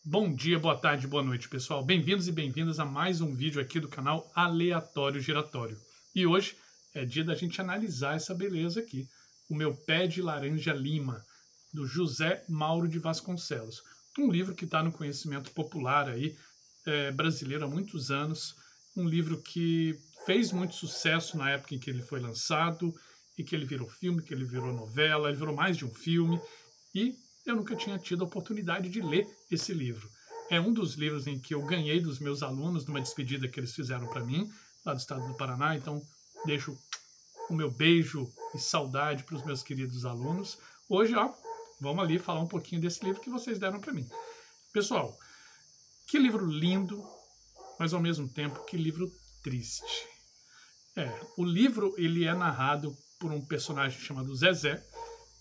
Bom dia, boa tarde, boa noite, pessoal. Bem-vindos e bem-vindas a mais um vídeo aqui do canal Aleatório Giratório. E hoje é dia da gente analisar essa beleza aqui, O Meu Pé de Laranja Lima, do José Mauro de Vasconcelos. Um livro que está no conhecimento popular aí, brasileiro há muitos anos, um livro que fez muito sucesso na época em que ele foi lançado, e que ele virou filme, que ele virou novela, ele virou mais de um filme, e eu nunca tinha tido a oportunidade de ler esse livro. É um dos livros em que eu ganhei dos meus alunos numa despedida que eles fizeram para mim, lá do estado do Paraná, então deixo o meu beijo e saudade para os meus queridos alunos. Hoje, ó, vamos ali falar um pouquinho desse livro que vocês deram para mim. Pessoal, que livro lindo, mas ao mesmo tempo que livro triste. O livro ele é narrado por um personagem chamado Zezé.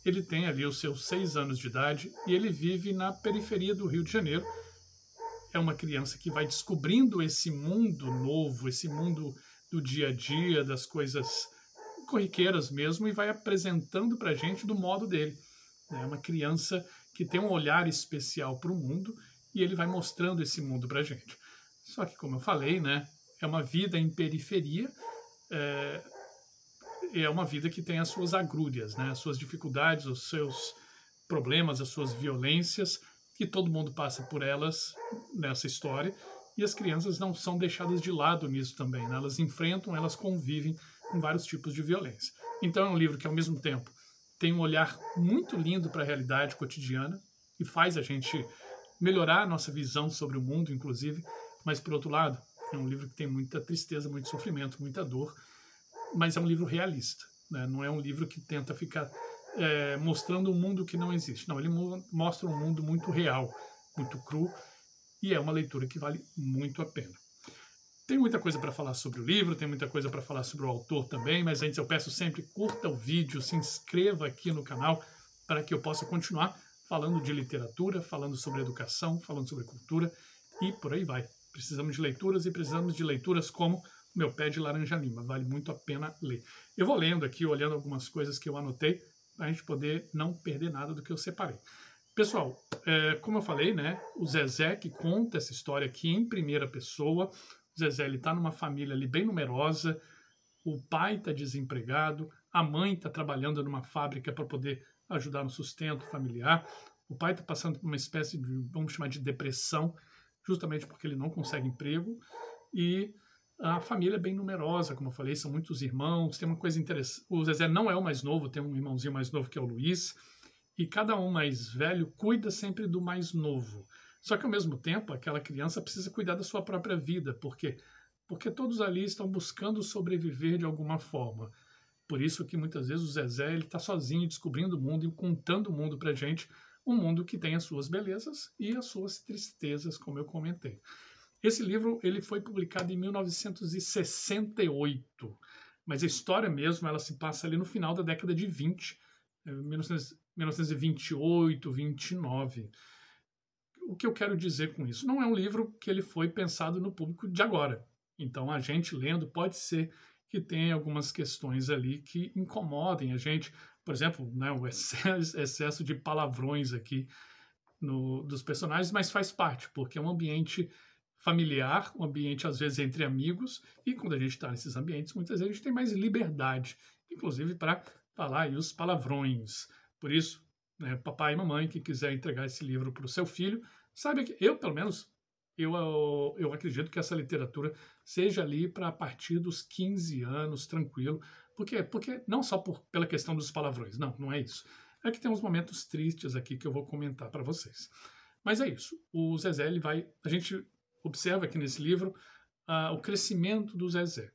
Ele tem ali os seus 6 anos de idade e ele vive na periferia do Rio de Janeiro. É uma criança que vai descobrindo esse mundo novo, esse mundo do dia a dia, das coisas corriqueiras mesmo, e vai apresentando para a gente do modo dele. É uma criança que tem um olhar especial para o mundo e ele vai mostrando esse mundo para a gente. Só que, como eu falei, né, é uma vida em periferia, é uma vida que tem as suas agrúrias, né? As suas dificuldades, os seus problemas, as suas violências, que todo mundo passa por elas nessa história, e as crianças não são deixadas de lado nisso também, né? Elas enfrentam, elas convivem com vários tipos de violência. Então é um livro que, ao mesmo tempo, tem um olhar muito lindo para a realidade cotidiana e faz a gente melhorar a nossa visão sobre o mundo, inclusive, mas, por outro lado, é um livro que tem muita tristeza, muito sofrimento, muita dor, mas é um livro realista, né? Não é um livro que tenta ficar mostrando um mundo que não existe. Não, ele mostra um mundo muito real, muito cru, e é uma leitura que vale muito a pena. Tem muita coisa para falar sobre o livro, tem muita coisa para falar sobre o autor também, mas antes eu peço sempre, curta o vídeo, se inscreva aqui no canal para que eu possa continuar falando de literatura, falando sobre educação, falando sobre cultura e por aí vai. Precisamos de leituras e precisamos de leituras como Meu Pé de Laranja Lima, vale muito a pena ler. Eu vou lendo aqui, olhando algumas coisas que eu anotei, para a gente poder não perder nada do que eu separei. Pessoal, como eu falei, né, o Zezé que conta essa história aqui em primeira pessoa. O Zezé está numa família ali bem numerosa, o pai está desempregado, a mãe está trabalhando numa fábrica para poder ajudar no sustento familiar, o pai está passando por uma espécie de, vamos chamar de depressão, justamente porque ele não consegue emprego, e a família é bem numerosa, como eu falei, são muitos irmãos, tem uma coisa interessante, o Zezé não é o mais novo, tem um irmãozinho mais novo que é o Luiz, e cada um mais velho cuida sempre do mais novo. Só que ao mesmo tempo, aquela criança precisa cuidar da sua própria vida, porque todos ali estão buscando sobreviver de alguma forma. Por isso que muitas vezes o Zezé está sozinho descobrindo o mundo e contando o mundo para gente, um mundo que tem as suas belezas e as suas tristezas, como eu comentei. Esse livro ele foi publicado em 1968, mas a história mesmo ela se passa ali no final da década de 20, 1928, 29. O que eu quero dizer com isso? Não é um livro que ele foi pensado no público de agora. Então, a gente lendo pode ser que tenha algumas questões ali que incomodem a gente. Por exemplo, né, o excesso de palavrões aqui dos personagens, mas faz parte, porque é um ambiente familiar, um ambiente às vezes entre amigos, e quando a gente está nesses ambientes, muitas vezes a gente tem mais liberdade, inclusive para falar aí os palavrões. Por isso, né, papai e mamãe que quiser entregar esse livro para o seu filho, saiba que eu, pelo menos, eu acredito que essa literatura seja ali para a partir dos 15 anos, tranquilo, porque não só pela questão dos palavrões, não é isso. É que tem uns momentos tristes aqui que eu vou comentar para vocês. Mas é isso. O Zezé, a gente observa aqui nesse livro o crescimento do Zezé.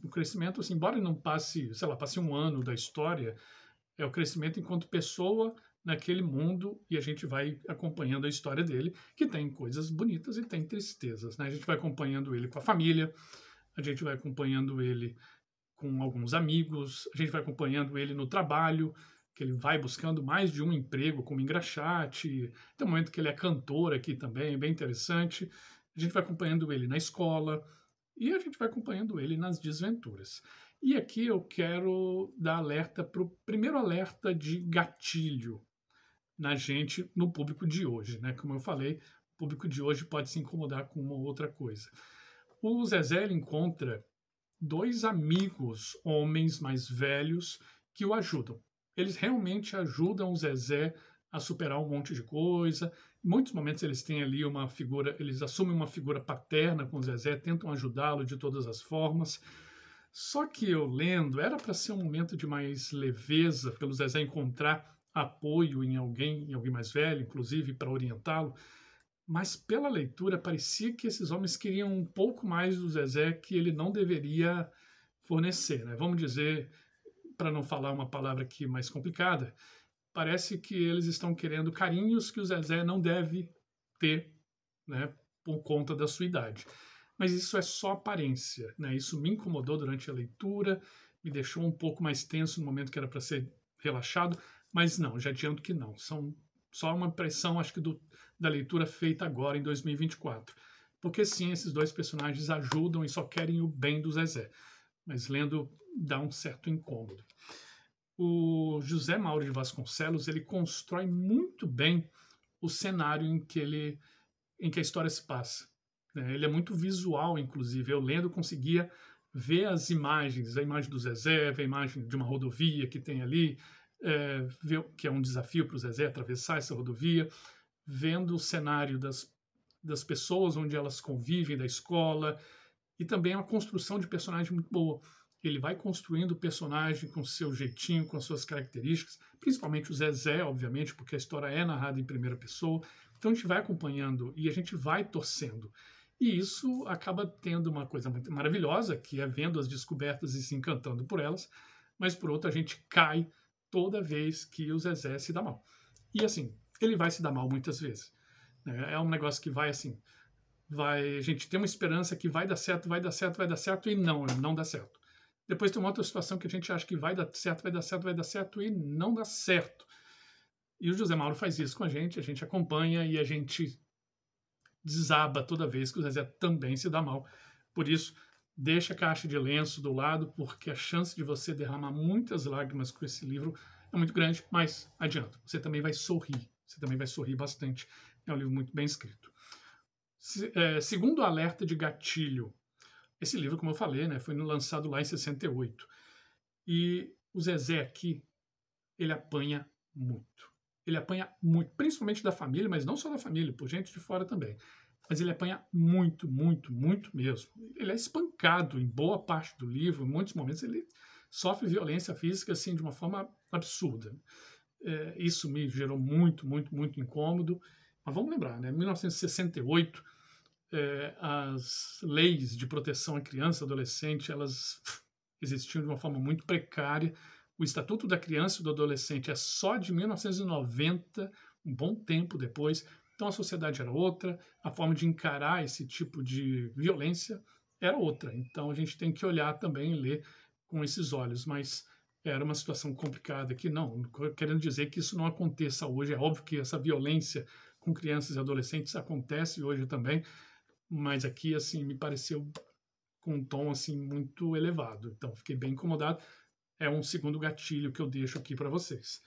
O crescimento, assim, embora não passe, sei lá, passe um ano da história, é o crescimento enquanto pessoa naquele mundo e a gente vai acompanhando a história dele, que tem coisas bonitas e tem tristezas, né? A gente vai acompanhando ele com a família, a gente vai acompanhando ele com alguns amigos, a gente vai acompanhando ele no trabalho, que ele vai buscando mais de um emprego como engraxate, tem um momento que ele é cantor aqui também, bem interessante, a gente vai acompanhando ele na escola e a gente vai acompanhando ele nas desventuras. E aqui eu quero dar alerta para o primeiro alerta de gatilho. na gente, no público de hoje, né? Como eu falei, o público de hoje pode se incomodar com uma outra coisa. O Zezé ele encontra dois amigos, homens mais velhos, que o ajudam. Eles realmente ajudam o Zezé a superar um monte de coisa. Em muitos momentos eles têm ali uma figura, eles assumem uma figura paterna com o Zezé, tentam ajudá-lo de todas as formas. Só que eu lendo, era para ser um momento de mais leveza, pelo Zezé encontrar apoio em alguém mais velho, inclusive para orientá-lo, mas pela leitura parecia que esses homens queriam um pouco mais do Zezé que ele não deveria fornecer, né? Vamos dizer, para não falar uma palavra aqui mais complicada, parece que eles estão querendo carinhos que o Zezé não deve ter, né, por conta da sua idade. Mas isso é só aparência, né? Isso me incomodou durante a leitura, me deixou um pouco mais tenso no momento que era para ser relaxado, mas não, já adianto que não. São só uma impressão, acho que, da leitura feita agora, em 2024. Porque sim, esses dois personagens ajudam e só querem o bem do Zezé. Mas lendo dá um certo incômodo. O José Mauro de Vasconcelos, ele constrói muito bem o cenário em que a história se passa. Ele é muito visual, inclusive. Eu lendo conseguia ver as imagens, a imagem do Zezé, ver a imagem de uma rodovia que tem ali, ver que é um desafio para o Zezé atravessar essa rodovia, vendo o cenário das pessoas onde elas convivem, da escola, e também uma construção de personagem muito boa. Ele vai construindo o personagem com seu jeitinho, com as suas características, principalmente o Zezé, obviamente, porque a história é narrada em primeira pessoa. Então a gente vai acompanhando e a gente vai torcendo. E isso acaba tendo uma coisa muito maravilhosa, que é vendo as descobertas e se encantando por elas, mas por outra a gente cai toda vez que o Zezé se dá mal. E assim, ele vai se dar mal muitas vezes. É um negócio que vai assim, a gente tem uma esperança que vai dar certo, vai dar certo, vai dar certo, e não dá certo. Depois tem uma outra situação que a gente acha que vai dar certo, vai dar certo, vai dar certo, e não dá certo. E o José Mauro faz isso com a gente acompanha e a gente desaba toda vez que o Zezé também se dá mal. Por isso, deixa a caixa de lenço do lado, porque a chance de você derramar muitas lágrimas com esse livro é muito grande, mas adianta, você também vai sorrir bastante. É um livro muito bem escrito. Segundo o Alerta de Gatilho, esse livro, como eu falei, né, foi lançado lá em 68. E o Zezé aqui, ele apanha muito. Ele apanha muito, principalmente da família, mas não só da família, por gente de fora também. Mas ele apanha muito, muito, muito mesmo. Ele é espancado em boa parte do livro, em muitos momentos ele sofre violência física assim de uma forma absurda. Isso me gerou muito, muito, muito incômodo. Mas vamos lembrar, né? Em 1968, as leis de proteção à criança e adolescente, elas existiam de uma forma muito precária. O Estatuto da Criança e do Adolescente é só de 1990, um bom tempo depois. Então a sociedade era outra, a forma de encarar esse tipo de violência era outra. Então a gente tem que olhar também e ler com esses olhos. Mas era uma situação complicada que não, querendo dizer que isso não aconteça hoje. É óbvio que essa violência com crianças e adolescentes acontece hoje também, mas aqui assim me pareceu com um tom assim muito elevado. Então fiquei bem incomodado. É um segundo gatilho que eu deixo aqui para vocês.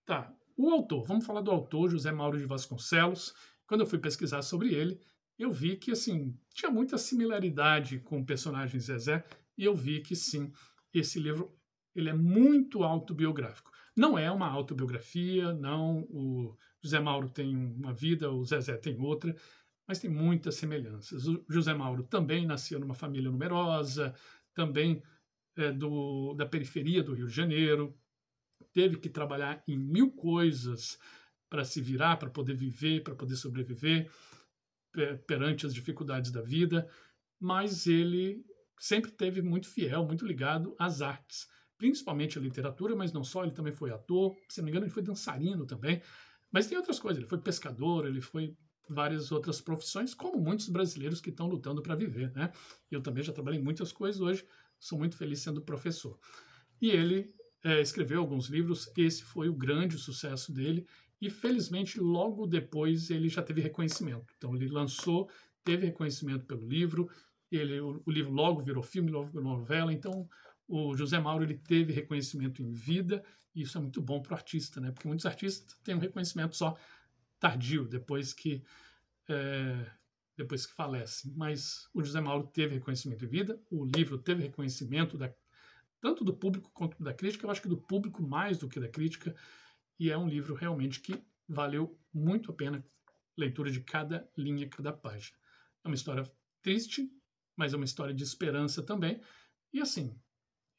Tá, o autor, vamos falar do autor, José Mauro de Vasconcelos. Quando eu fui pesquisar sobre ele, eu vi que assim tinha muita similaridade com o personagem Zezé, e eu vi que sim, esse livro ele é muito autobiográfico. Não é uma autobiografia, não, o José Mauro tem uma vida, o Zezé tem outra, mas tem muitas semelhanças. O José Mauro também nasceu numa família numerosa, também da periferia do Rio de Janeiro, teve que trabalhar em 1000 coisas para se virar, para poder viver, para poder sobreviver perante as dificuldades da vida, mas ele sempre teve muito fiel, muito ligado às artes, principalmente a literatura, mas não só, ele também foi ator, se não me engano ele foi dançarino também, mas tem outras coisas, ele foi pescador, ele foi várias outras profissões, como muitos brasileiros que estão lutando para viver, né? Eu também já trabalhei em muitas coisas hoje, sou muito feliz sendo professor. E ele escreveu alguns livros, esse foi o grande sucesso dele, e felizmente logo depois ele já teve reconhecimento. Então ele lançou, teve reconhecimento pelo livro, o livro logo virou filme, logo virou novela, então o José Mauro ele teve reconhecimento em vida, e isso é muito bom para o artista, né? Porque muitos artistas têm um reconhecimento só tardio, depois que falecem. Mas o José Mauro teve reconhecimento em vida, o livro teve reconhecimento tanto do público quanto da crítica, eu acho que do público mais do que da crítica, e é um livro realmente que valeu muito a pena a leitura de cada linha, cada página. É uma história triste, mas é uma história de esperança também, e assim,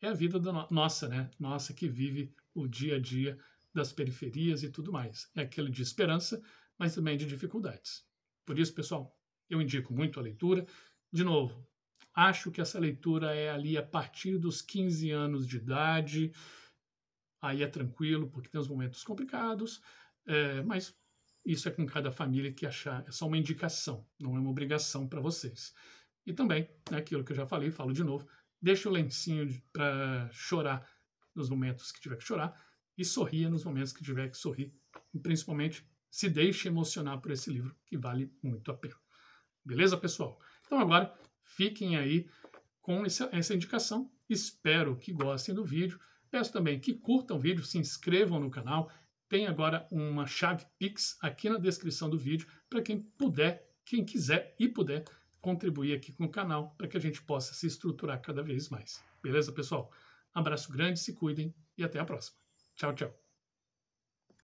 é a vida nossa, né? Nossa que vive o dia a dia das periferias e tudo mais. É aquele de esperança, mas também de dificuldades. Por isso, pessoal, eu indico muito a leitura. De novo, acho que essa leitura é ali a partir dos 15 anos de idade. Aí é tranquilo, porque tem os momentos complicados, mas isso é com cada família que achar. É só uma indicação, não é uma obrigação para vocês. E também, né, aquilo que eu já falei, falo de novo, deixa o lencinho para chorar nos momentos que tiver que chorar e sorria nos momentos que tiver que sorrir. E principalmente, se deixe emocionar por esse livro, que vale muito a pena. Beleza, pessoal? Então agora, fiquem aí com essa indicação. Espero que gostem do vídeo. Peço também que curtam o vídeo, se inscrevam no canal. Tem agora uma chave Pix aqui na descrição do vídeo para quem puder, quem quiser e puder contribuir aqui com o canal para que a gente possa se estruturar cada vez mais. Beleza, pessoal? Abraço grande, se cuidem e até a próxima. Tchau, tchau.